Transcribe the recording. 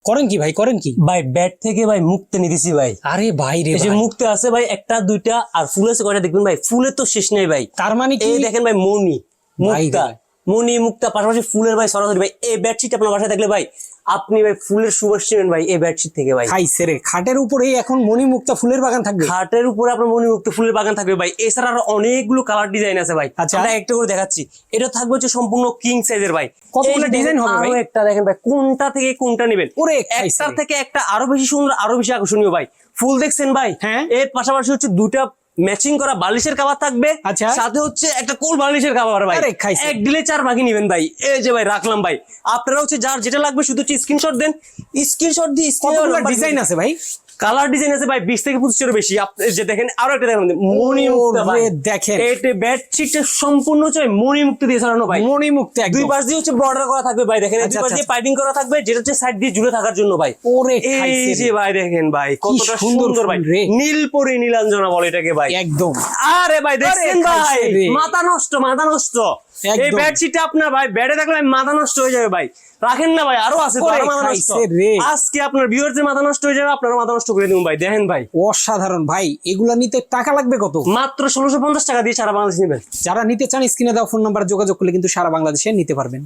করেন কি ভাই, করেন কি? ভাই বেড থেকে ভাই মুক্তে নিতেছি ভাই। আরে ভাই রে এই যে ভাই, মুক্তে আছে ভাই একটা দুইটা, আর ফুল আছে কয়টা দেখবেন ভাই, ফুলের তো শেষ নেই ভাই। তার মানে কি? এই দেখেন ভাই মণি ভাই মুক্তা, ভাই। মণি মুক্তা পাশাপাশি ফুলের ভাই সরাসরি ভাই। এই বেডশিট আপনার বাসায় থাকলে ভাই আপনি ভাই ফুলের সুবাস নেবেন ভাই এই বেডশিট থেকে ভাই। খাইছে রে, খাটের উপরেই এখন মণিমুক্তা ফুলের বাগান থাকবে। খাটের উপরে আপনার মণিমুক্ত ফুলের বাগান থাকবে ভাই। এছাড়া আরো অনেকগুলো কালার ডিজাইন আছে ভাই। আচ্ছা। আমরা একটা করে দেখাচ্ছি। এটা থাকবে হচ্ছে সম্পূর্ণ কিং সাইজের ভাই। কতগুলো এই যে ডিজাইন হবে আরো ভাই? একটা দেখেন ভাই, কোনটা থেকে কোনটা নেবেন। ওরে একটা থেকে একটা আরো বেশি সুন্দর, আরো বেশি আকর্ষণীয় ভাই। ফুল দেখছেন ভাই? হ্যাঁ। এর পাশাপাশি হচ্ছে দুটা ম্যাচিং করা বালিশের কভার থাকবে। আচ্ছা। সাথে হচ্ছে একটা কোল বালিশের কভার ভাই। আরে খাইছে। এক ডিলে 4 ভাগই নেবেন ভাই। এই যে ভাই রাখলাম ভাই। আপনারা হচ্ছে যার যেটা লাগবে শুধু স্ক্রিনশট দেন, স্ক্রিনশট দিয়ে কতগুলো ডিজাইন আছে ভাই? কালার ডিজাইন আছে ভাই 20 থেকে 25 বেশি। আপনি যে দেখেন আরো একটা দেখেন মণিমুক্তা ভাই। দেখেন এটা বেডশিটটা সম্পূর্ণ হচ্ছে মণিমুক্তা দিয়ে সাজানো ভাই। মণিমুক্তা দুই একদম। পাশ দিয়ে হচ্ছে বর্ডার করা থাকবে ভাই। দেখেন দুই পাশ দিয়ে পাইপিং করা থাকবে, যেটা হচ্ছে সাইড দিয়ে ঝুলে থাকার জন্য ভাই। ওরে এই খাইছে যে রে। ভাই দেখেন ভাই কতটা সুন্দর ভাই। ফুল রে। নীলপরি নীলাঞ্জনা বলে এটাকে ভাই। একদম। আরে ভাই দেখছেন আরে ভাই, খাইছে রে। মাথা নষ্ট মাথা নষ্ট। একদম। এই বেডশিটটা আপনার ভাই বেডে থাকলে মাথা নষ্ট হয়ে যাবে ভাই। রাখেন না ভাই, আরো আছে তো, ওরে আরো মাথা নষ্ট। খাইছে রে। আজকে আপনার ভিউয়ারদের মাথা নষ্ট হয়ে যাবে, আপনারা মাথা নষ্ট করে দিন ভাই। দেখেন ভাই অসাধারণ ভাই, এগুলা নিতে টাকা লাগবে কত? মাত্র 1650 টাকা দিয়ে সারা বাংলাদেশ নেবেন। যারা নিতে চান স্ক্রিনে দেওয়া ফোন নাম্বার যোগাযোগ করলে কিন্তু সারা বাংলাদেশে নিতে পারবেন।